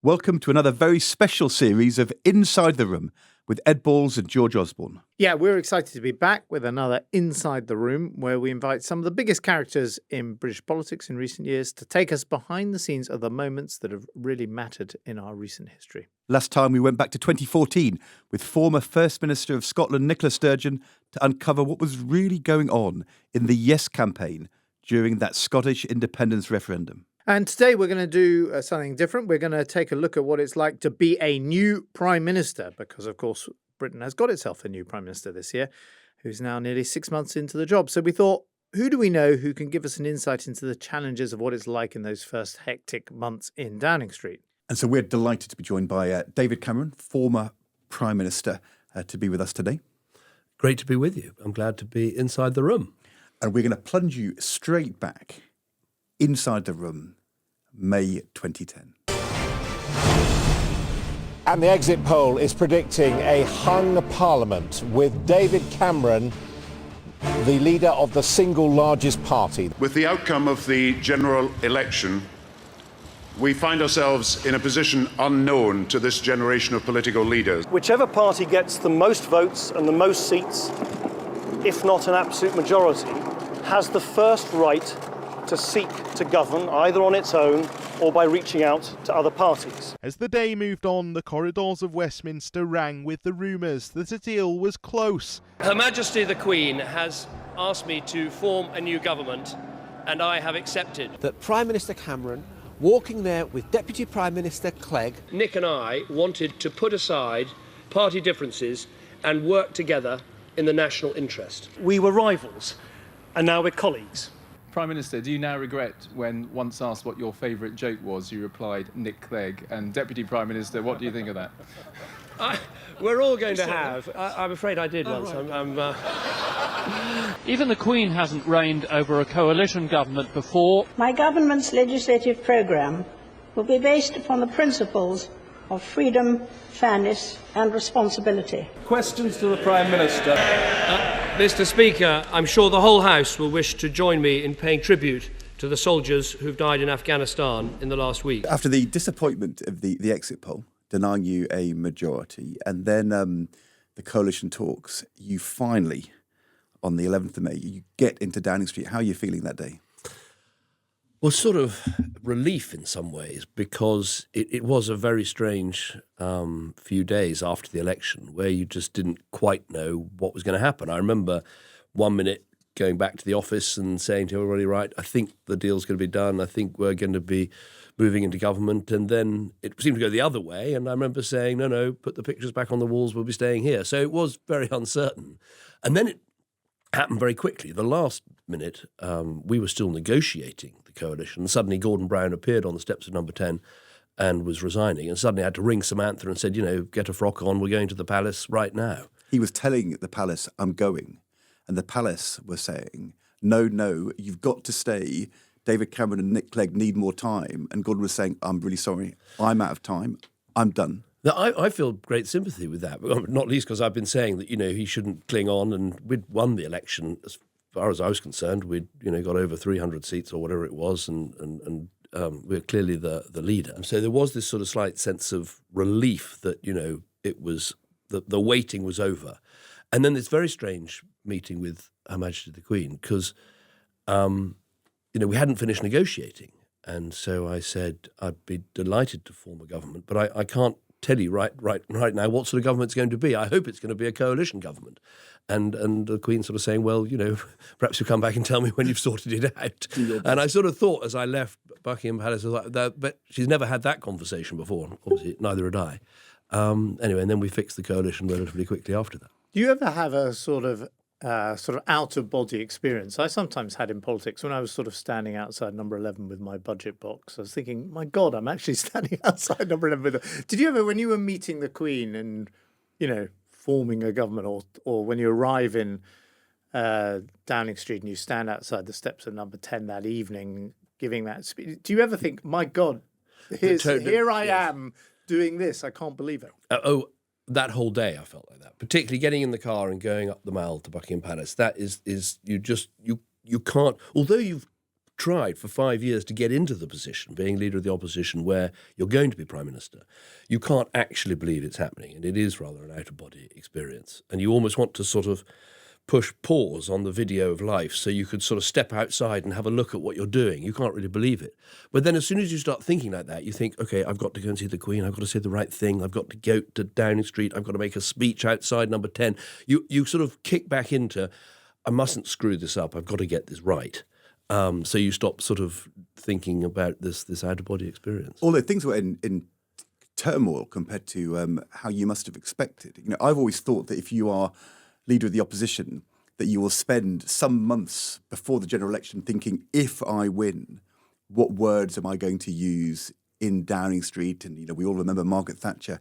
Welcome to another very special series of Inside the Room with Ed Balls and George Osborne. Yeah, we're excited to be back with another Inside the Room where we invite some of the biggest characters in British politics in recent years to take us behind the scenes of the moments that have really mattered in our recent history. Last time we went back to 2014 with former First Minister of Scotland Nicola Sturgeon to uncover what was really going on in the Yes campaign during that Scottish independence referendum. And today we're going to do something different. We're going to take a look at what it's like to be a new Prime Minister, because, of course, Britain has got itself a new Prime Minister this year, who's now nearly 6 months into the job. So we thought, who do we know who can give us an insight into the challenges of what it's like in those first hectic months in Downing Street? And so we're delighted to be joined by David Cameron, former Prime Minister, to be with us today. Great to be with you. I'm glad to be inside the room. And we're going to plunge you straight back inside the room, May 2010. And the exit poll is predicting a hung parliament with David Cameron, the leader of the single largest party. With the outcome of the general election, we find ourselves in a position unknown to this generation of political leaders. Whichever party gets the most votes and the most seats, if not an absolute majority, has the first right to seek to govern, either on its own or by reaching out to other parties. As the day moved on, the corridors of Westminster rang with the rumours that a deal was close. Her Majesty the Queen has asked me to form a new government, and I have accepted. That Prime Minister Cameron, walking there with Deputy Prime Minister Clegg... Nick and I wanted to put aside party differences and work together in the national interest. We were rivals, and now we're colleagues. Prime Minister, do you now regret when once asked what your favourite joke was, you replied, Nick Clegg? And Deputy Prime Minister, what do you think of that? We're all going to have. I'm afraid I did once. Even the Queen hasn't reigned over a coalition government before. My government's legislative programme will be based upon the principles of freedom, fairness and responsibility. Questions to the Prime Minister. Mr. Speaker, I'm sure the whole House will wish to join me in paying tribute to the soldiers who've died in Afghanistan in the last week. After the disappointment of the exit poll, denying you a majority, and then the coalition talks, you finally, on the 11th of May, you get into Downing Street. How are you feeling that day? Well, sort of relief in some ways, because it was a very strange few days after the election where you just didn't quite know what was going to happen. I remember 1 minute going back to the office and saying to everybody, right, I think the deal's going to be done. I think we're going to be moving into government. And then it seemed to go the other way. And I remember saying, no, put the pictures back on the walls. We'll be staying here. So it was very uncertain. And then it happened very quickly. The last minute, we were still negotiating the coalition. And suddenly Gordon Brown appeared on the steps of Number 10 and was resigning. And suddenly I had to ring Samantha and said, get a frock on. We're going to the palace right now. He was telling the palace, I'm going. And the palace were saying, no, you've got to stay. David Cameron and Nick Clegg need more time. And Gordon was saying, I'm really sorry. I'm out of time. I'm done. Now, I feel great sympathy with that, not least because I've been saying that, he shouldn't cling on, and we'd won the election. As far as I was concerned, we'd, got over 300 seats or whatever it was, and we're clearly the leader. And so there was this sort of slight sense of relief that, it was, the waiting was over. And then this very strange meeting with Her Majesty the Queen, because, we hadn't finished negotiating. And so I said, I'd be delighted to form a government, but I can't tell you right now what sort of government it's going to be. I hope it's going to be a coalition government. And the Queen sort of saying, well, perhaps you'll come back and tell me when you've sorted it out. And I sort of thought as I left Buckingham Palace, I was like, but she's never had that conversation before. Obviously, neither had I. Anyway, and then we fixed the coalition relatively quickly after that. Do you ever have a sort of out-of-body experience? I sometimes had in politics when I was sort of standing outside Number 11 with my budget box. I was thinking, my God, I'm actually standing outside Number 11 with her. Did you ever, when you were meeting the Queen and, forming a government, or when you arrive in Downing Street and you stand outside the steps of Number 10 that evening giving that speech, do you ever think, my God, here I am doing this, I can't believe it? That whole day I felt like that, particularly getting in the car and going up the Mall to Buckingham Palace. That is you can't, although you've tried for 5 years to get into the position, being leader of the opposition, where you're going to be prime minister, you can't actually believe it's happening, and it is rather an out-of-body experience. And you almost want to sort of push pause on the video of life so you could sort of step outside and have a look at what you're doing. You can't really believe it. But then as soon as you start thinking like that, you think, okay, I've got to go and see the Queen, I've got to say the right thing, I've got to go to Downing Street, I've got to make a speech outside number 10. You sort of kick back into, I mustn't screw this up, I've got to get this right. So you stop sort of thinking about this out-of-body experience. Although things were in turmoil compared to how you must have expected. You know, I've always thought that if you are leader of the opposition, that you will spend some months before the general election thinking, if I win, what words am I going to use in Downing Street? And, you know, we all remember Margaret Thatcher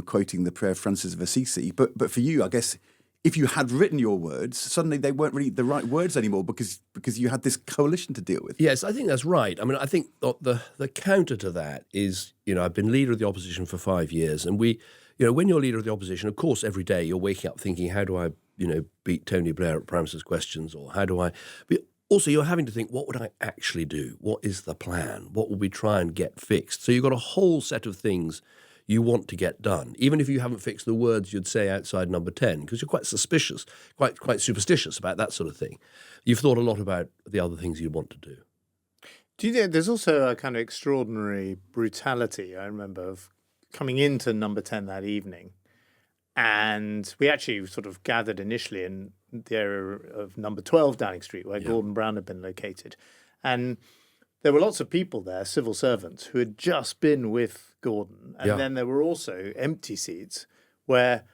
quoting the prayer of Francis of Assisi. But for you, I guess, if you had written your words, suddenly they weren't really the right words anymore because you had this coalition to deal with. Yes, I think that's right. I mean, I think the counter to that is, you know, I've been leader of the opposition for 5 years, and you know, when you're leader of the opposition, of course, every day you're waking up thinking, how do I, you know, beat Tony Blair at Prime Minister's Questions, or how do I... But also, you're having to think, what would I actually do? What is the plan? What will we try and get fixed? So you've got a whole set of things you want to get done, even if you haven't fixed the words you'd say outside number 10, because you're quite suspicious, quite superstitious about that sort of thing. You've thought a lot about the other things you want to do. Do you think there's also a kind of extraordinary brutality, I remember, of coming into number 10 that evening, and we actually sort of gathered initially in the area of number 12 Downing Street, where Gordon Brown had been located. And there were lots of people there, civil servants, who had just been with Gordon. And then there were also empty seats where,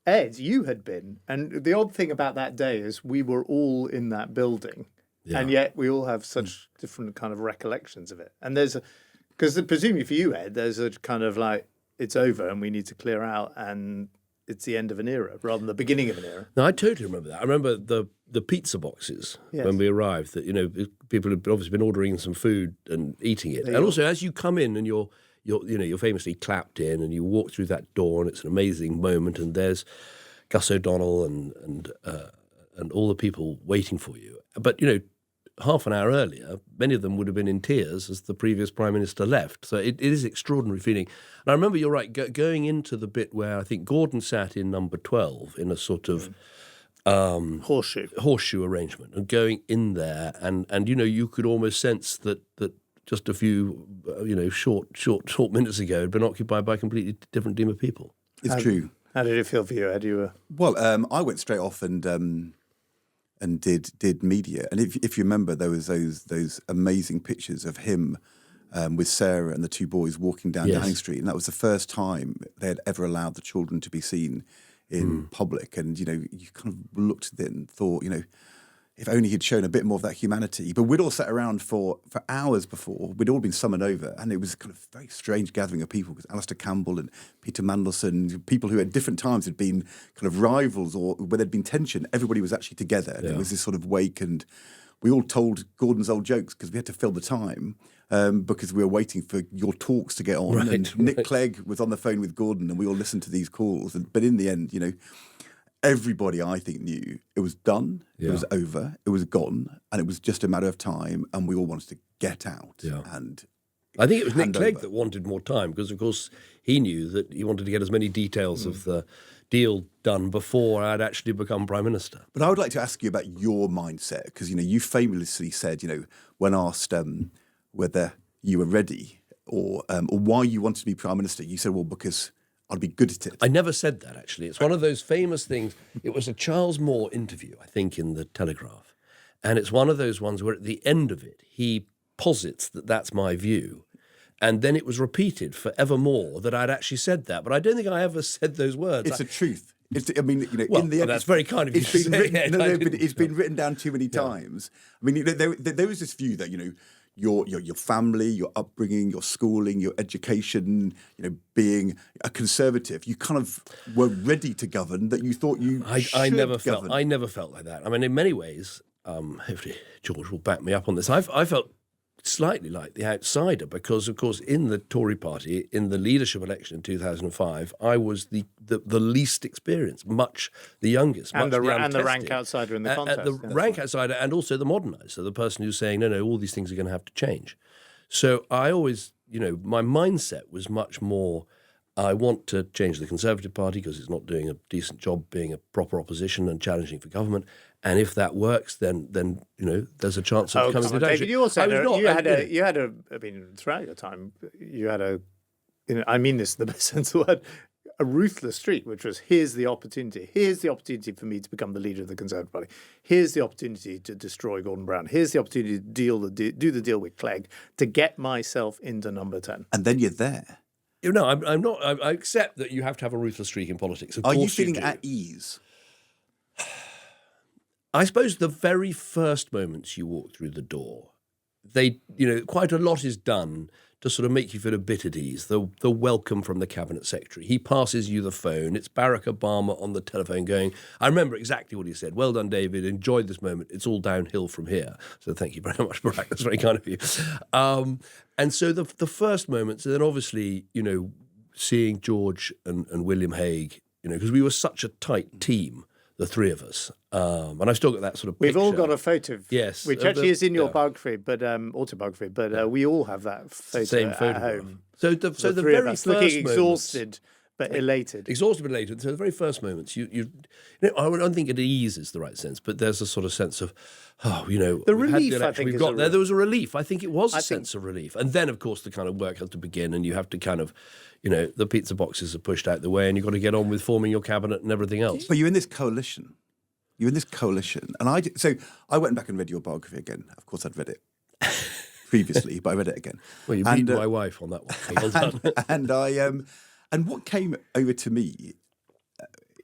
Ed, you had been. And the odd thing about that day is we were all in that building. Yeah. And yet we all have such different kind of recollections of it. And because presumably for you, Ed, there's a kind of like, it's over and we need to clear out and it's the end of an era rather than the beginning of an era. No, I totally remember that. I remember the pizza boxes when we arrived, that, you know, people had obviously been ordering some food and eating it. And also as you come in and you're famously clapped in and you walk through that door and it's an amazing moment, and there's Gus O'Donnell and all the people waiting for you. But, you know, half an hour earlier, many of them would have been in tears as the previous Prime Minister left. So it is an extraordinary feeling. And I remember, you're right, going into the bit where I think Gordon sat in number 12 in a sort of horseshoe arrangement, and going in there and you know, you could almost sense that just a few short minutes ago had been occupied by a completely different team of people. It's true. How did it feel for you, Ed? Well, I went straight off and did media. And if you remember, there was those amazing pictures of him with Sarah and the two boys walking down Downing Street. And that was the first time they had ever allowed the children to be seen in public. And, you know, you kind of looked at it and thought, you know, if only he'd shown a bit more of that humanity. But we'd all sat around for hours before. We'd all been summoned over, and it was a kind of very strange gathering of people, because Alistair Campbell and Peter Mandelson, people who at different times had been kind of rivals or where there'd been tension, everybody was actually together. And it was this sort of wake, and we all told Gordon's old jokes because we had to fill the time because we were waiting for your talks to get on. And Nick Clegg was on the phone with Gordon, and we all listened to these calls. But in the end, you know, everybody, I think, knew it was done, it was over, it was gone, and it was just a matter of time, and we all wanted to get out. And I think it was Nick Clegg that wanted more time, because, of course, he knew that he wanted to get as many details of the deal done before I'd actually become Prime Minister. But I would like to ask you about your mindset, because, you know, you famously said, you know, when asked whether you were ready or why you wanted to be Prime Minister, you said, well, because I'd be good at it. I never said that, actually. It's one of those famous things. It was a Charles Moore interview, I think, in the Telegraph. And it's one of those ones where at the end of it, he posits that that's my view. And then it was repeated forevermore that I'd actually said that. But I don't think I ever said those words. It's a truth. I mean, you know, well, in the end, that's very kind of you to say. It's been written down too many times. I mean, there was this view that, you know, your family, your upbringing, your schooling, your education, you know, being a Conservative, you kind of were ready to govern, that you thought you I never govern. felt like that. I mean, in many ways, hopefully George will back me up on this. I felt slightly like the outsider because, of course, in the Tory party, in the leadership election in 2005, I was the least experienced, much the youngest, and much the rank outsider in the contest. The rank outsider and also the moderniser, the person who's saying, no, all these things are going to have to change. So I always, my mindset was much more, I want to change the Conservative Party because it's not doing a decent job being a proper opposition and challenging for government. And if that works, then there's a chance of coming to David. David, you also had a. I mean, throughout your time, you had a. I mean this in the best sense of the word. A ruthless streak, which was here's the opportunity. Here's the opportunity for me to become the leader of the Conservative Party. Here's the opportunity to destroy Gordon Brown. Here's the opportunity to do the deal with Clegg to get myself into number 10. And then you're there. No, I'm not. I accept that you have to have a ruthless streak in politics. Are you feeling at ease? I suppose the very first moments you walk through the door, quite a lot is done to sort of make you feel a bit at ease. The welcome from the cabinet secretary. He passes you the phone. It's Barack Obama on the telephone going, I remember exactly what he said. Well done, David. Enjoyed this moment. It's all downhill from here. So thank you very much, Barack. That's very kind of you. And so the first moments, and then obviously, seeing George and William Hague, because we were such a tight team, the three of us. And I've still got that sort of picture. We've all got a photo, yes, which actually is in your biography, but autobiography. But we all have that photo at home. So the three very of us first looking moments, exhausted but elated. Exhausted but elated. So the very first moments, I don't think at ease is the right sense, but there's a sort of sense of, the relief. I think there was a relief. I think it was a sense of relief, and then of course the kind of work has to begin, and you have to kind of. The pizza boxes are pushed out the way and you've got to get on with forming your cabinet and everything else. But you're in this coalition. And I went back and read your biography again. Of course, I'd read it previously, but I read it again. Well, you beat my wife on that one. Well done. And what came over to me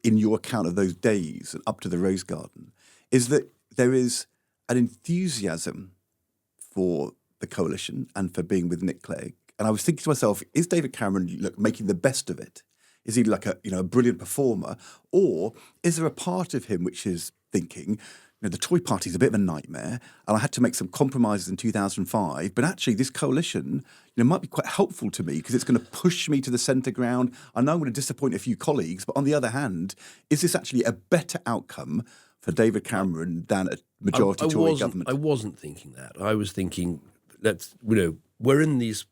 in your account of those days and up to the Rose Garden is that there is an enthusiasm for the coalition and for being with Nick Clegg. And I was thinking to myself, is David Cameron making the best of it? Is he like a brilliant performer? Or is there a part of him which is thinking, the Tory party is a bit of a nightmare and I had to make some compromises in 2005, but actually this coalition might be quite helpful to me because it's going to push me to the centre ground. I know I'm going to disappoint a few colleagues, but on the other hand, is this actually a better outcome for David Cameron than a majority Tory government? I wasn't thinking that. I was thinking, we're in these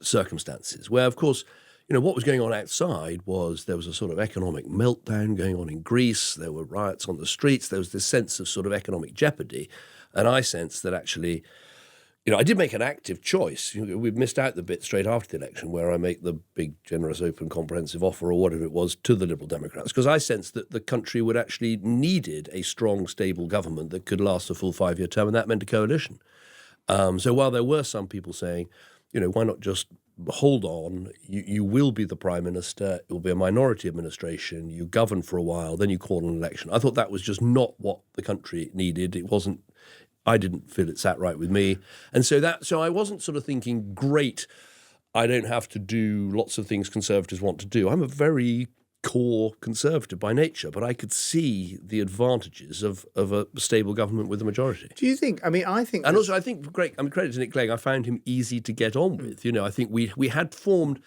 circumstances where, of course, what was going on outside was there was a sort of economic meltdown going on in Greece. There were riots on the streets. There was this sense of sort of economic jeopardy. And I sensed that actually, I did make an active choice. We missed out the bit straight after the election where I make the big, generous, open, comprehensive offer or whatever it was to the Liberal Democrats because I sensed that the country would actually needed a strong, stable government that could last a full 5-year term, and that meant a coalition. So while there were some people saying, why not just hold on, you will be the Prime Minister, it will be a minority administration, you govern for a while, then you call an election. I thought that was just not what the country needed. It wasn't, I didn't feel it sat right with me. And so I wasn't sort of thinking, great, I don't have to do lots of things Conservatives want to do. I'm a very core Conservative by nature, but I could see the advantages of a stable government with a majority. Do you think? I think, and also I think credit to Nick Clegg. I found him easy to get on with. I think we had formed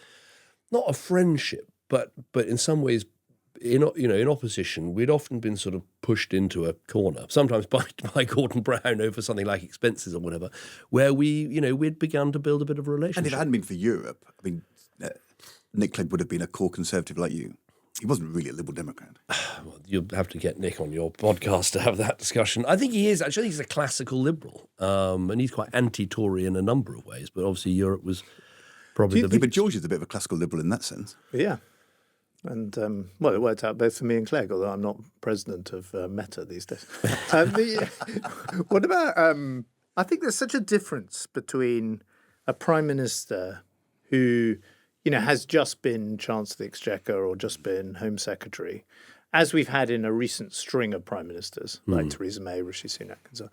not a friendship, but in some ways, in opposition, we'd often been sort of pushed into a corner, sometimes by Gordon Brown over something like expenses or whatever, where we'd begun to build a bit of a relationship. And if it hadn't been for Europe, Nick Clegg would have been a core Conservative like you. He wasn't really a Liberal Democrat. Well, you'll have to get Nick on your podcast to have that discussion. I think he is. Actually, I think he's a classical Liberal. And he's quite anti-Tory in a number of ways. But obviously Europe was probably the biggest. But George is a bit of a classical Liberal in that sense. Yeah. And, it worked out both for me and Clegg, although I'm not president of Meta these days. What about... I think there's such a difference between a Prime Minister who... has just been Chancellor of the Exchequer or just been Home Secretary, as we've had in a recent string of Prime Ministers, like Theresa May, Rishi Sunak, and so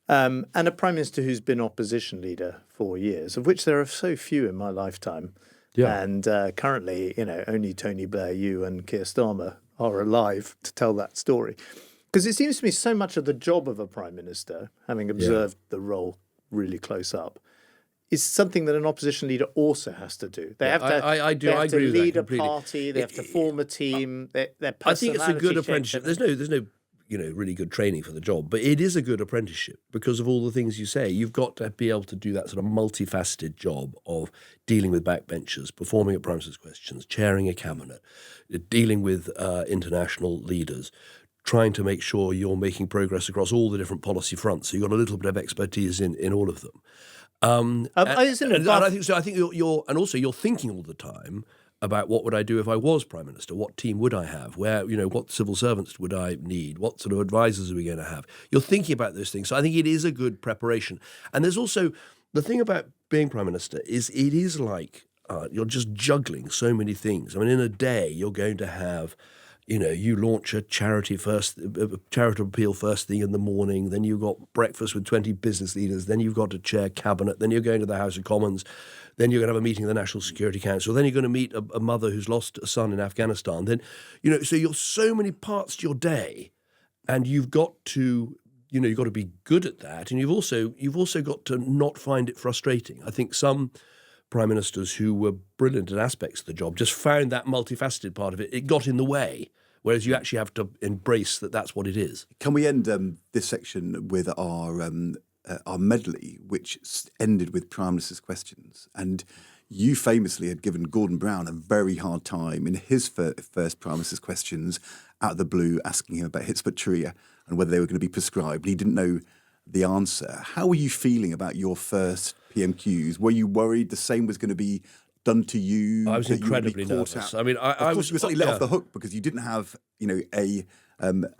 on. And a Prime Minister who's been opposition leader for years, of which there are so few in my lifetime. Yeah. And currently, only Tony Blair, you and Keir Starmer are alive to tell that story. Because it seems to me so much of the job of a Prime Minister, having observed the role really close up, is something that an opposition leader also has to do. They have to, I they have to agree with that lead a completely. party, they have to form a team, their I think it's a good personality apprenticeship. shapes There's no really good training for the job, but it is a good apprenticeship because of all the things you say. You've got to be able to do that sort of multifaceted job of dealing with backbenchers, performing at Prime Minister's questions, chairing a cabinet, dealing with international leaders, trying to make sure you're making progress across all the different policy fronts. So you've got a little bit of expertise in all of them. And I think so. I think you're thinking all the time about what would I do if I was Prime Minister? What team would I have? What civil servants would I need? What sort of advisors are we going to have? You're thinking about those things. So I think it is a good preparation. And there's also the thing about being Prime Minister is it is like you're just juggling so many things. I mean, in a day, you're going to have, you launch a charitable appeal first thing in the morning, then you've got breakfast with 20 business leaders, then you've got to chair cabinet, then you're going to the House of Commons, then you're going to have a meeting of the National Security Council, then you're going to meet a mother who's lost a son in Afghanistan. Then, so you're so many parts to your day, and you've got to, you've got to be good at that, and you've also got to not find it frustrating. I think some Prime Ministers who were brilliant at aspects of the job just found that multifaceted part of it. It got in the way, whereas you actually have to embrace that that's what it is. Can we end this section with our medley, which ended with Prime Minister's questions? And you famously had given Gordon Brown a very hard time in his first Prime Minister's questions out of the blue, asking him about Hizb-ut-Tahrir and whether they were going to be prescribed. He didn't know the answer. How were you feeling about your first PMQs? Were you worried the same was going to be done to you? I was incredibly nervous. I mean, of course, you were slightly let off the hook because you didn't have, a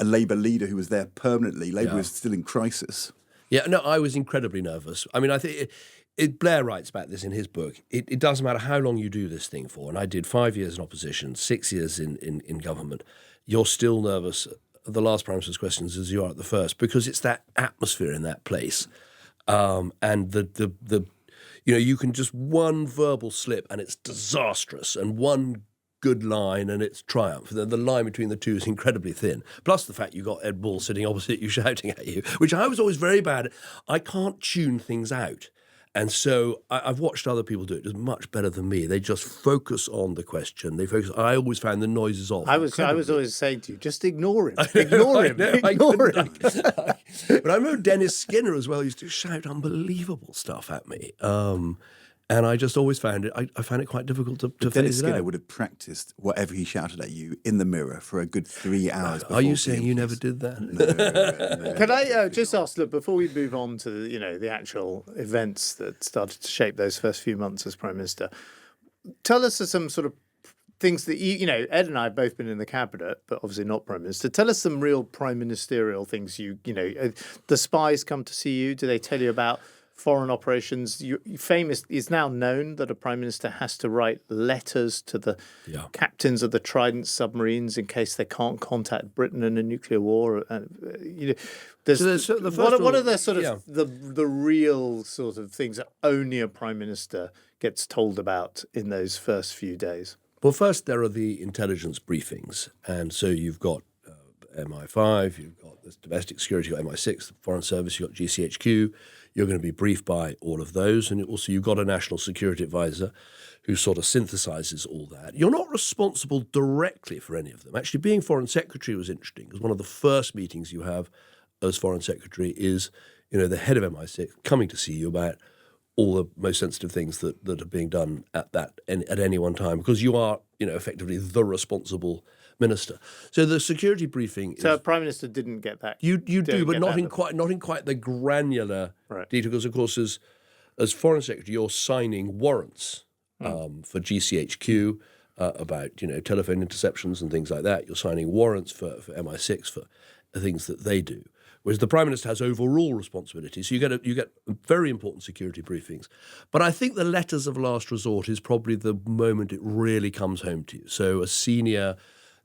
Labour leader who was there permanently. Labour was still in crisis. Yeah, no, I was incredibly nervous. I mean, I think Blair writes about this in his book. It doesn't matter how long you do this thing for, and I did 5 years in opposition, 6 years in government. You're still nervous at the last Prime Minister's questions as you are at the first, because it's that atmosphere in that place, and the you can just one verbal slip and it's disastrous, and one good line and it's triumph. The line between the two is incredibly thin. Plus the fact you got Ed Bull sitting opposite you shouting at you, which I was always very bad at. I can't tune things out. And so I've watched other people do it. It's much better than me. They just focus on the question. I always found the noises off. I was always saying to you, just ignore him. Ignore him. Ignore him. But I remember Dennis Skinner as well used to shout unbelievable stuff at me. And I just always found it, I found it quite difficult to phase it out. Dennis Skinner would have practiced whatever he shouted at you in the mirror for a good 3 hours. Are you saying you never did that? No. Can I just ask, look, before we move on to the actual events that started to shape those first few months as Prime Minister, tell us some sort of things that Ed and I have both been in the cabinet, but obviously not Prime Minister. Tell us some real prime ministerial things. The spies come to see you. Do they tell you about foreign operations? It's now known that a Prime Minister has to write letters to the captains of the Trident submarines in case they can't contact Britain in a nuclear war. What are the sort of the real sort of things that only a Prime Minister gets told about in those first few days? Well, first there are the intelligence briefings, and so you've got MI5, you've got the domestic security, you've got MI6, the Foreign Service, you've got GCHQ. You're going to be briefed by all of those. And also you've got a national security advisor who sort of synthesises all that. You're not responsible directly for any of them. Actually, being Foreign Secretary was interesting because one of the first meetings you have as Foreign Secretary is, the head of MI6 coming to see you about all the most sensitive things that are being done at any one time, because you are, effectively the responsible minister. So the security briefing. So a Prime Minister didn't get that. You do, but not in quite the granular detail. Because of course, as Foreign Secretary, you're signing warrants for GCHQ about telephone interceptions and things like that. You're signing warrants for MI6 for the things that they do. Whereas the Prime Minister has overall responsibility. So you get very important security briefings. But I think the letters of last resort is probably the moment it really comes home to you. So a senior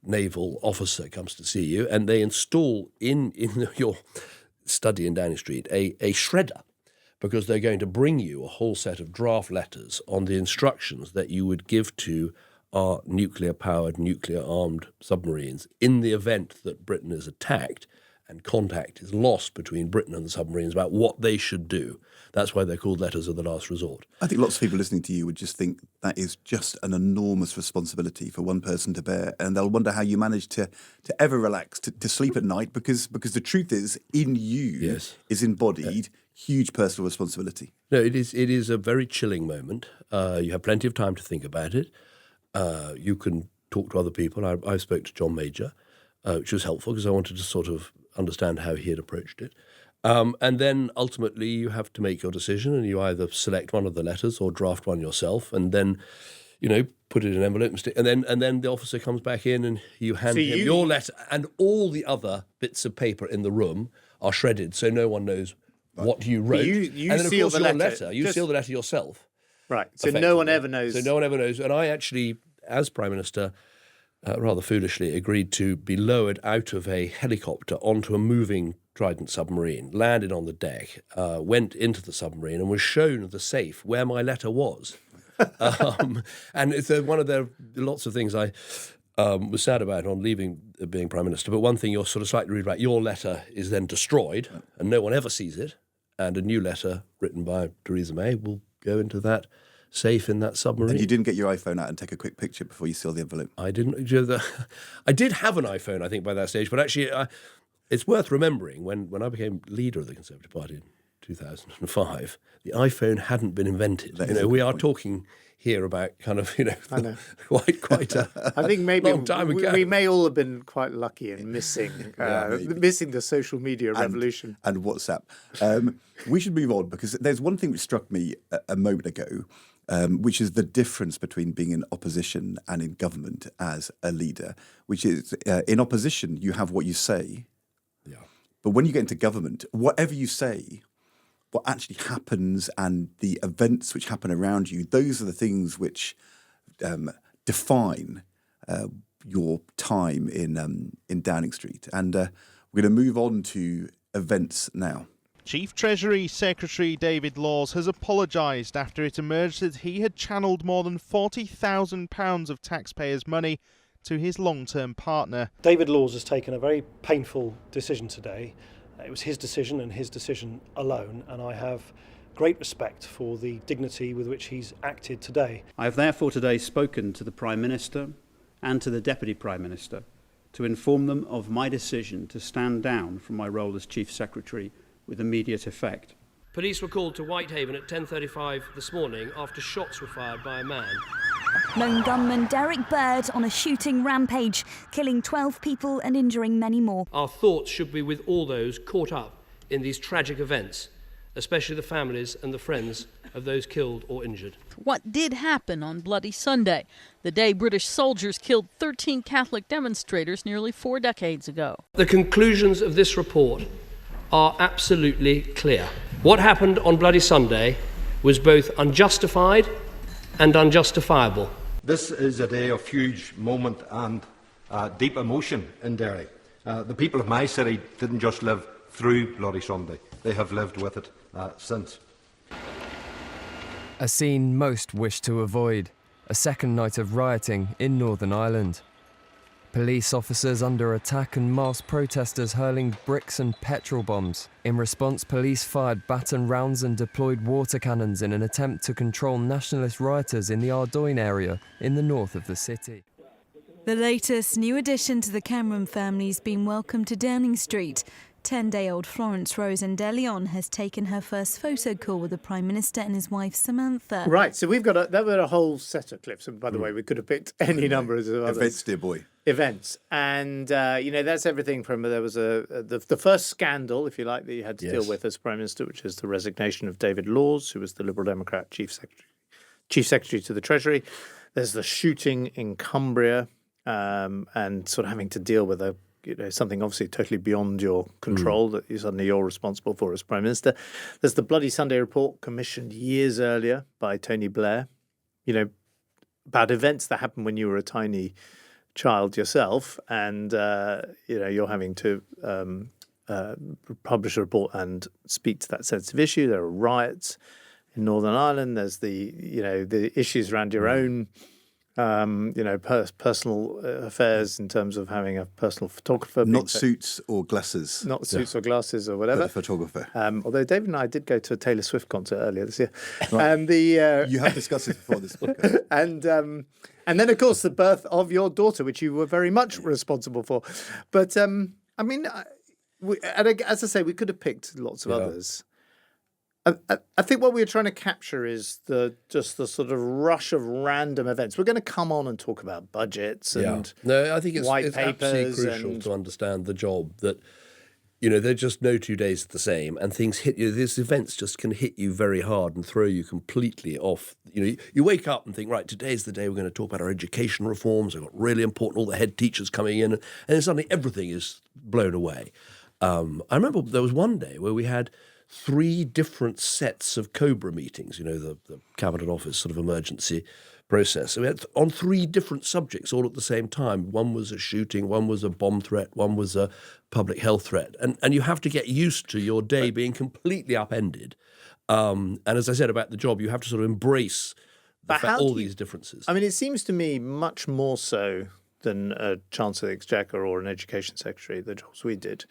naval officer comes to see you, and they install in your study in Downing Street a shredder, because they're going to bring you a whole set of draft letters on the instructions that you would give to our nuclear-powered, nuclear-armed submarines in the event that Britain is attacked, and contact is lost between Britain and the submarines about what they should do. That's why they're called letters of the last resort. I think lots of people listening to you would just think that is just an enormous responsibility for one person to bear, and they'll wonder how you manage to ever relax, to sleep at night, because the truth is, in you is embodied huge personal responsibility. No, it is a very chilling moment. You have plenty of time to think about it. You can talk to other people. I spoke to John Major, which was helpful because I wanted to sort of understand how he had approached it. And then ultimately you have to make your decision, and you either select one of the letters or draft one yourself, and then, put it in an envelope and then the officer comes back in and you hand him your letter, and all the other bits of paper in the room are shredded so no one knows what you wrote. You and then, seal of course, the your letter. You seal the letter yourself. Right. So no one ever knows. So no one ever knows. And I actually, as Prime Minister, rather foolishly agreed to be lowered out of a helicopter onto a moving Trident submarine, landed on the deck, went into the submarine and was shown the safe where my letter was. And it's one of the lots of things I was sad about on leaving being Prime Minister. But one thing you're sort of slightly rude about, your letter is then destroyed and no one ever sees it. And a new letter written by Theresa May will go into that safe in that submarine. And you didn't get your iPhone out and take a quick picture before you seal the envelope? I didn't. I did have an iPhone, I think, by that stage. But actually, it's worth remembering when I became leader of the Conservative Party in 2005, the iPhone hadn't been invented. We are talking here about kind of, I know. quite a I think maybe long time ago. We may all have been quite lucky in missing missing the social media revolution. And WhatsApp. We should move on, because there's one thing which struck me a moment ago, which is the difference between being in opposition and in government as a leader, which is in opposition, you have what you say. Yeah. But when you get into government, whatever you say, what actually happens and the events which happen around you, those are the things which define your time in Downing Street. And we're going to move on to events now. Chief Treasury Secretary David Laws has apologised after it emerged that he had channelled more than £40,000 of taxpayers' money to his long-term partner. David Laws has taken a very painful decision today. It was his decision and his decision alone, and I have great respect for the dignity with which he's acted today. I have therefore today spoken to the Prime Minister and to the Deputy Prime Minister to inform them of my decision to stand down from my role as Chief Secretary with immediate effect. Police were called to Whitehaven at 10:35 this morning after shots were fired by a man. Lone gunman Derek Bird on a shooting rampage, killing 12 people and injuring many more. Our thoughts should be with all those caught up in these tragic events, especially the families and the friends of those killed or injured. What did happen on Bloody Sunday, the day British soldiers killed 13 Catholic demonstrators nearly 4 decades ago? The conclusions of this report are absolutely clear. What happened on Bloody Sunday was both unjustified and unjustifiable. This is a day of huge moment and deep emotion in Derry. The people of my city didn't just live through Bloody Sunday, they have lived with it since. A scene most wish to avoid, a second night of rioting in Northern Ireland. Police officers under attack and masked protesters hurling bricks and petrol bombs. In response, police fired baton rounds and deployed water cannons in an attempt to control nationalist rioters in the Ardoyne area in the north of the city. The latest new addition to the Cameron family's been welcomed to Downing Street. 10-day-old Florence Rose Ndelion has taken her first photo call with the Prime Minister and his wife Samantha. Right, so we've got a whole set of clips. And by the way, we could have picked any number of others. Events, dear boy. Events. And, that's everything from, there was the first scandal, if you like, that you had to deal with as Prime Minister, which is the resignation of David Laws, who was the Liberal Democrat Chief Secretary to the Treasury. There's the shooting in Cumbria and sort of having to deal with something obviously totally beyond your control that you're responsible for as Prime Minister. There's the Bloody Sunday report commissioned years earlier by Tony Blair, about events that happened when you were a tiny child yourself, and you're having to publish a report and speak to that sensitive issue. There are riots in Northern Ireland. There's the issues around your own personal affairs in terms of having a personal photographer. Not suits or glasses. Not suits or glasses or whatever. But a photographer. Although David and I did go to a Taylor Swift concert earlier this year. Right. And you have discussed this before this podcast. and then, of course, the birth of your daughter, which you were very much responsible for. But, as I say, we could have picked lots of others. I think what we're trying to capture is the sort of rush of random events. We're going to come on and talk about budgets and no, I think it's white absolutely papers crucial to understand the job that, they're just no 2 days the same, and things hit you. These events just can hit you very hard and throw you completely off. You wake up and think, right, today's the day we're going to talk about our education reforms. I've got really important, all the head teachers coming in, and then suddenly everything is blown away. I remember there was one day where we had 3 different sets of COBRA meetings, the Cabinet Office sort of emergency process. So we had on 3 different subjects all at the same time. One was a shooting, one was a bomb threat, one was a public health threat. And you have to get used to your day being completely upended. And as I said about the job, you have to sort of embrace all these differences. I mean, it seems to me much more so than a Chancellor of the Exchequer or an Education Secretary, the jobs we did,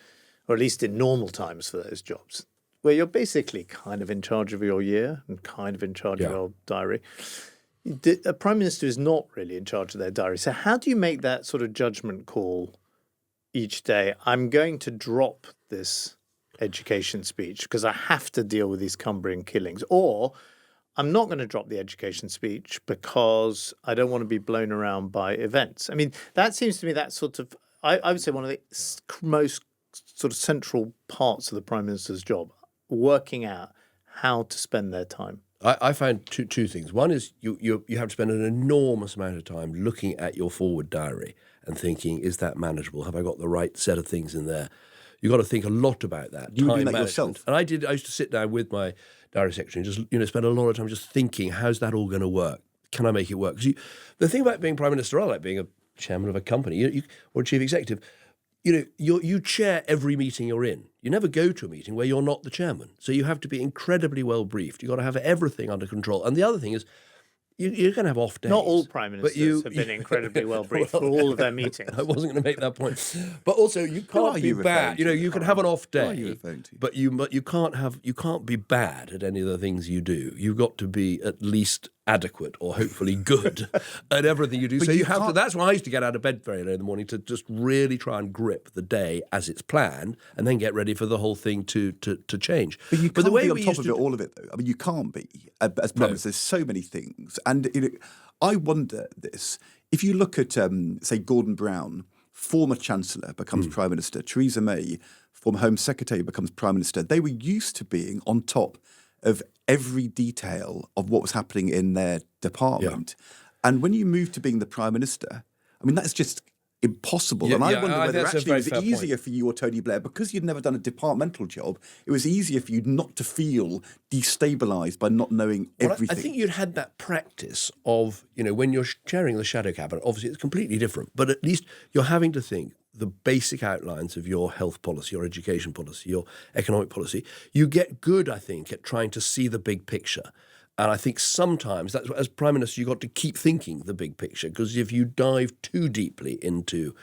or at least in normal times for those jobs, where you're basically kind of in charge of your year and kind of in charge of your diary. A Prime Minister is not really in charge of their diary. So how do you make that sort of judgment call each day? I'm going to drop this education speech because I have to deal with these Cumbrian killings. Or I'm not going to drop the education speech because I don't want to be blown around by events. I mean, that seems to me that sort of, I would say one of the most sort of central parts of the Prime Minister's job, working out how to spend their time. I found two things. One is you have to spend an enormous amount of time looking at your forward diary and thinking, is that manageable? Have I got the right set of things in there? You've got to think a lot about that. You time do that management. yourself? And I used to sit down with my diary secretary and just spend a lot of time just thinking, how's that all going to work? Can I make it work? Because the thing about being Prime Minister, I like being a chairman of a company or a chief executive, you chair every meeting you're in. You never go to a meeting where you're not the chairman. So you have to be incredibly well briefed. You've got to have everything under control. And the other thing is, you're going to have off days. Not all Prime Ministers have been incredibly well briefed for all of their meetings. I wasn't going to make that point. But also, you can't be bad. You can have an off day, but you can't be bad at any of the things you do. You've got to be at least adequate or hopefully good at everything you do. So you have to. That's why I used to get out of bed very early in the morning to just really try and grip the day as it's planned, and then get ready for the whole thing to change. But you can't the way be on top of it, all of it, though. I mean, you can't be as Prime Minister. There's so many things, and I wonder this. If you look at, say, Gordon Brown, former Chancellor, becomes Prime Minister. Theresa May, former Home Secretary, becomes Prime Minister. They were used to being on top of every detail of what was happening in their department. Yeah. And when you move to being the Prime Minister, I mean, that's just impossible. And I wonder whether actually it was easier for you or Tony Blair, because you'd never done a departmental job, it was easier for you not to feel destabilised by not knowing everything. I think you'd had that practice of, when you're chairing the shadow cabinet, obviously it's completely different, but at least you're having to think the basic outlines of your health policy, your education policy, your economic policy. You get good, I think, at trying to see the big picture. And I think sometimes, that's as Prime Minister, you've got to keep thinking the big picture, because if you dive too deeply into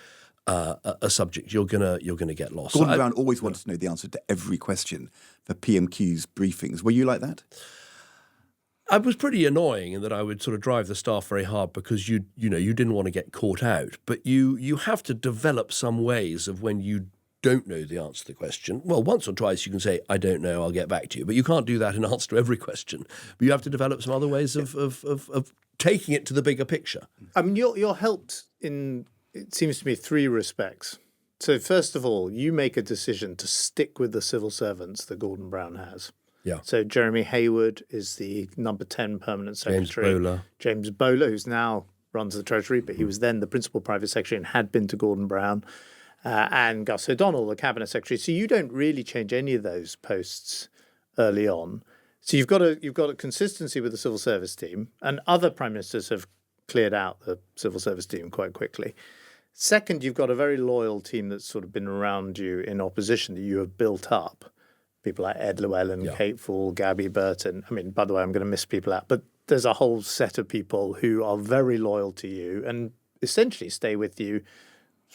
a subject, you're gonna get lost. Gordon Brown always wanted to know the answer to every question for PMQs briefings. Were you like that? I was pretty annoying in that I would sort of drive the staff very hard because you didn't want to get caught out. But you have to develop some ways of when you don't know the answer to the question. Well, once or twice you can say, I don't know, I'll get back to you. But you can't do that in answer to every question. But you have to develop some other ways of taking it to the bigger picture. I mean, you're helped in, it seems to me, 3 respects. So first of all, you make a decision to stick with the civil servants that Gordon Brown has. Yeah. So Jeremy Hayward is the number 10 permanent secretary. James Bowler, who's now runs the Treasury, but he was then the principal private secretary and had been to Gordon Brown. And Gus O'Donnell, the cabinet secretary. So you don't really change any of those posts early on. So you've got a consistency with the civil service team, and other prime ministers have cleared out the civil service team quite quickly. Second, you've got a very loyal team that's sort of been around you in opposition that you have built up. People like Ed Llewellyn, Kate Fool, Gabby Burton. I mean, by the way, I'm going to miss people out, but there's a whole set of people who are very loyal to you and essentially stay with you.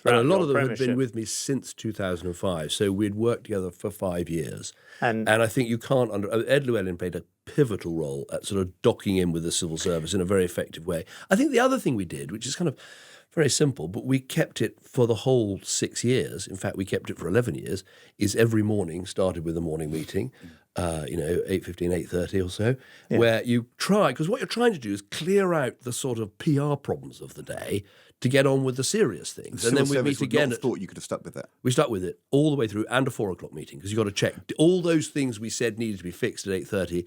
And a lot of them have been with me since 2005. So we'd worked together for 5 years. And I think you can't Ed Llewellyn played a pivotal role at sort of docking in with the civil service in a very effective way. I think the other thing we did, which is kind of very simple, but we kept it for the whole 6 years. In fact, we kept it for 11 years, is every morning started with a morning meeting, 8:15, 8:30 or so, where you try, because what you're trying to do is clear out the sort of PR problems of the day to get on with the serious things. And then we meet again. I thought you could have stuck with that. We stuck with it all the way through, and a 4 o'clock meeting, because you've got to check all those things we said needed to be fixed at 8:30.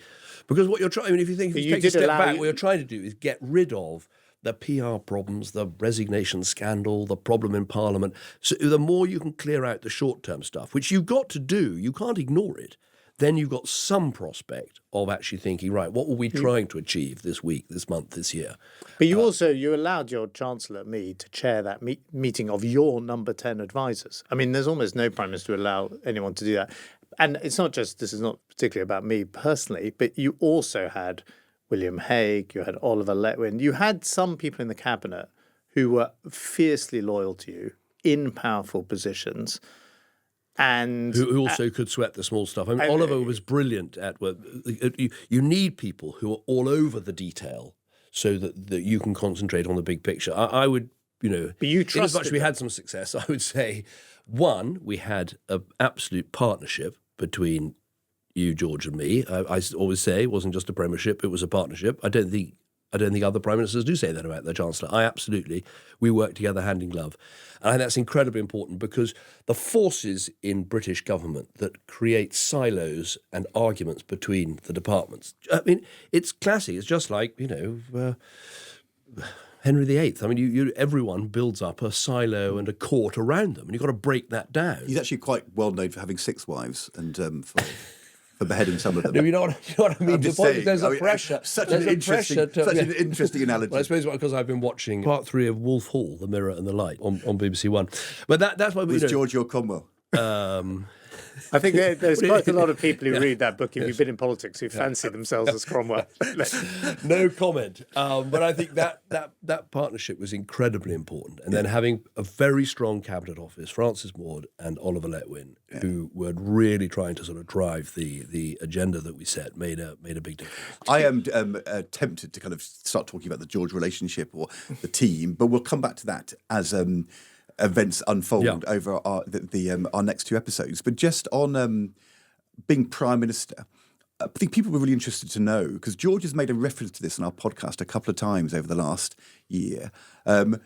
Because what you're trying, I mean, if you take a step back, what you're trying to do is get rid of the PR problems, the resignation scandal, the problem in Parliament. So the more you can clear out the short-term stuff, which you've got to do, you can't ignore it, then you've got some prospect of actually thinking, right, what were we trying to achieve this week, this month, this year? But you you allowed your Chancellor, me, to chair that meeting of your number 10 advisors. I mean, there's almost no Prime Minister who allow anyone to do that. And it's not just, this is not particularly about me personally, but you also had William Hague, you had Oliver Letwin, you had some people in the cabinet who were fiercely loyal to you in powerful positions. And who also could sweat the small stuff. I mean, Oliver was brilliant at work. You need people who are all over the detail so that you can concentrate on the big picture. I would, but you in as much as we had some success, I would say, one, we had an absolute partnership between you, George, and me. I always say it wasn't just a premiership, it was a partnership. I don't think other Prime Ministers do say that about their Chancellor. We work together hand in glove. And I think that's incredibly important, because the forces in British government that create silos and arguments between the departments, I mean, it's classic. It's just like, Henry VIII. I mean, everyone builds up a silo and a court around them, and you've got to break that down. He's actually quite well known for having 6 wives and for beheading some of them. No, you know what I mean? There's a pressure. Such an interesting analogy. Well, I suppose because I've been watching part 3 of Wolf Hall, The Mirror and the Light, on BBC One. But that's why we... Was George your Cromwell? I think there's quite a lot of people who read that book, if you've been in politics, who fancy themselves as Cromwell. No comment. But I think that partnership was incredibly important. And then having a very strong cabinet office, Francis Maude and Oliver Letwin, who were really trying to sort of drive the agenda that we set, made a big difference. I am tempted to kind of start talking about the George relationship or the team, but we'll come back to that as... events unfold over our next 2 episodes. But just on being Prime Minister, I think people were really interested to know, because George has made a reference to this on our podcast a couple of times over the last year.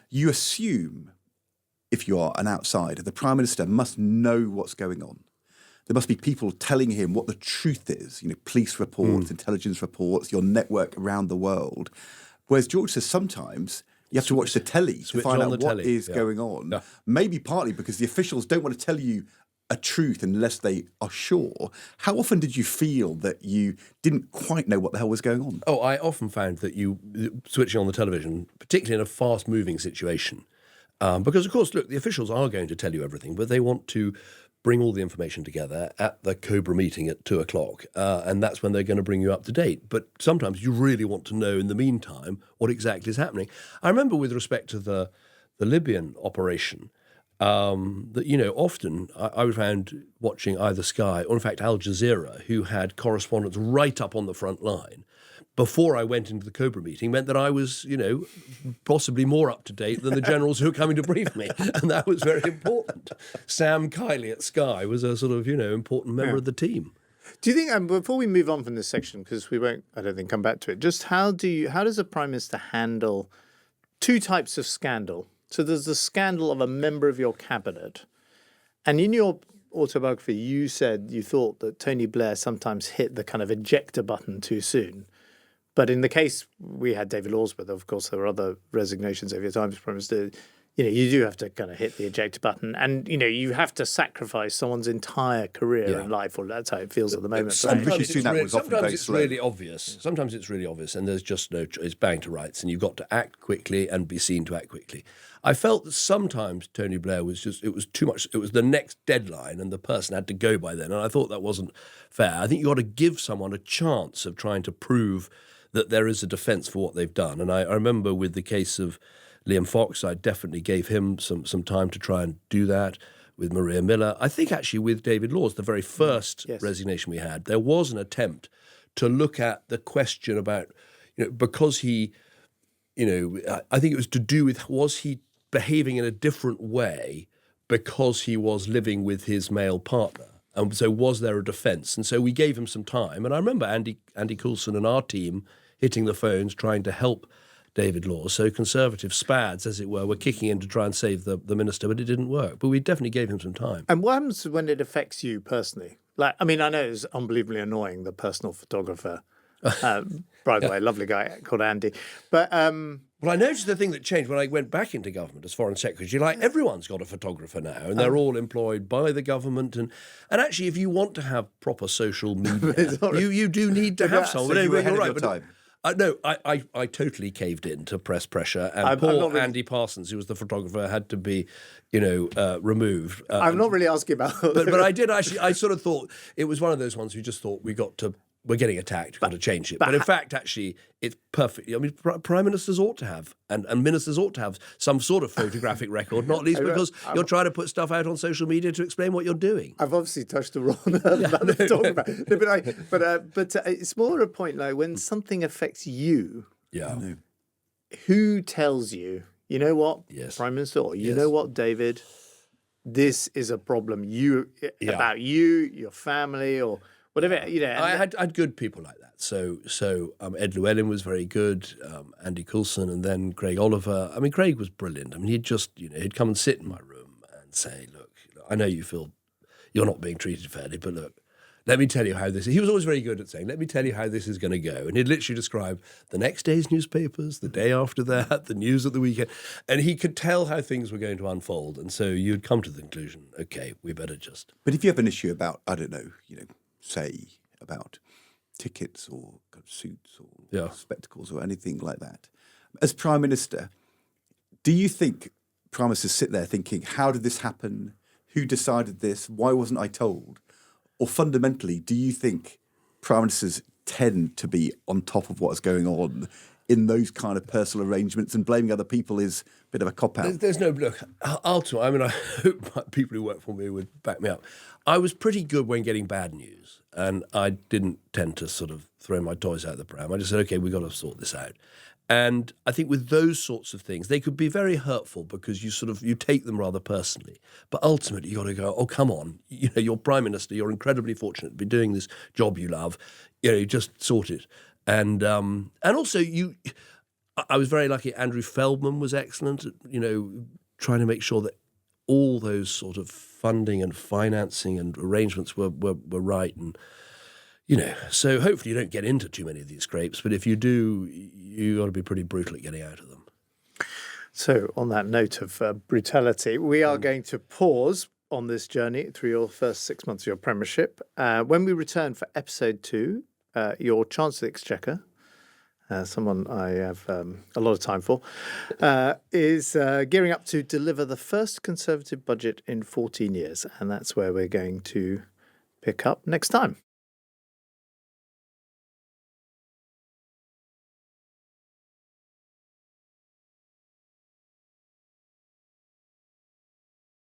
You assume, if you are an outsider, the Prime Minister must know what's going on. There must be people telling him what the truth is, police reports, intelligence reports, your network around the world. Whereas George says sometimes... you have to watch the telly to find out what is going on. Yeah. Maybe partly because the officials don't want to tell you a truth unless they are sure. How often did you feel that you didn't quite know what the hell was going on? Oh, I often found that you, switching on the television, particularly in a fast-moving situation, because, of course, look, the officials are going to tell you everything, but they want to bring all the information together at the Cobra meeting at 2 o'clock, and that's when they're going to bring you up to date. But sometimes you really want to know in the meantime what exactly is happening. I remember with respect to the Libyan operation, that, often I found watching either Sky or, in fact, Al Jazeera, who had correspondents right up on the front line, before I went into the Cobra meeting, meant that I was, possibly more up to date than the generals who were coming to brief me. And that was very important. Sam Kiley at Sky was a sort of, important member of the team. Do you think, before we move on from this section, because we won't, I don't think, come back to it, just how does a Prime Minister handle 2 types of scandal? So there's the scandal of a member of your cabinet. And in your autobiography, you said you thought that Tony Blair sometimes hit the kind of ejector button too soon. But in the case we had David Laws, but of course there were other resignations over your time as Prime Minister, you do have to kind of hit the eject button, and you have to sacrifice someone's entire career and life, or that's how it feels at the moment. Sometimes it's really obvious. Sometimes it's really obvious, and there's just no choice. It's bang to rights, and you've got to act quickly and be seen to act quickly. I felt that sometimes Tony Blair was too much. It was the next deadline, and the person had to go by then, and I thought that wasn't fair. I think you got to give someone a chance of trying to prove that there is a defence for what they've done. And I remember with the case of Liam Fox, I definitely gave him some time to try and do that. With Maria Miller, I think actually with David Laws, the very first resignation we had, there was an attempt to look at the question about, because he, I think it was to do with, was he behaving in a different way because he was living with his male partner? And so was there a defence? And so we gave him some time. And I remember Andy Coulson and our team hitting the phones trying to help David Laws. So Conservative spads, as it were kicking in to try and save the minister, but it didn't work. But we definitely gave him some time. And what happens when it affects you personally? Like, I mean, I know it's unbelievably annoying, the personal photographer. By the way, lovely guy called Andy. But well, I noticed the thing that changed when I went back into government as Foreign Secretary. Like, everyone's got a photographer now, and they're all employed by the government. And actually, if you want to have proper social media, you do need to have someone. So you were ahead you're of right. your time. No, I totally caved in to press pressure, and poor Andy Parsons, who was the photographer, had to be, removed. I'm not really asking about. But I did actually. I sort of thought it was one of those ones we just thought we're getting attacked, we've got to change it. But in fact, actually, it's perfect. I mean, prime ministers ought to have, and ministers ought to have some sort of photographic record, not least because you're trying to put stuff out on social media to explain what you're doing. I've obviously touched the wrong about talking about. No, but it's more a point like when something affects you. Yeah. Who tells you? You know what, Prime Minister, or you know what, David? This is a problem. About you, your family, or whatever. I had good people like that. So Ed Llewellyn was very good, Andy Coulson, and then Craig Oliver. I mean, Craig was brilliant. I mean, he'd come and sit in my room and say, look, I know you feel you're not being treated fairly, but look, let me tell you how this is. He was always very good at saying, let me tell you how this is going to go. And he'd literally describe the next day's newspapers, the day after that, the news at the weekend. And he could tell how things were going to unfold. And so you'd come to the conclusion, okay, we better just... But if you have an issue about, I don't know, say about tickets or suits or spectacles or anything like that, as Prime Minister, do you think Prime Ministers sit there thinking, how did this happen? Who decided this? Why wasn't I told? Or fundamentally, do you think Prime Ministers tend to be on top of what's going on in those kind of personal arrangements, and blaming other people is a bit of a cop-out? There's no... Look, ultimately, I mean, I hope people who work for me would back me up. I was pretty good when getting bad news, and I didn't tend to sort of throw my toys out the pram. I just said, OK, we've got to sort this out. And I think with those sorts of things, they could be very hurtful because you take them rather personally. But ultimately, you've got to go, oh, come on. You're Prime Minister. You're incredibly fortunate to be doing this job you love. You just sort it. And also, I was very lucky. Andrew Feldman was excellent at, trying to make sure that all those sort of funding and financing and arrangements were right. And, so hopefully you don't get into too many of these scrapes. But if you do, you got to be pretty brutal at getting out of them. So on that note of brutality, we are going to pause on this journey through your first 6 months of your premiership. When we return for episode 2, your Chancellor of the Exchequer, someone I have a lot of time for, is gearing up to deliver the first Conservative budget in 14 years. And that's where we're going to pick up next time.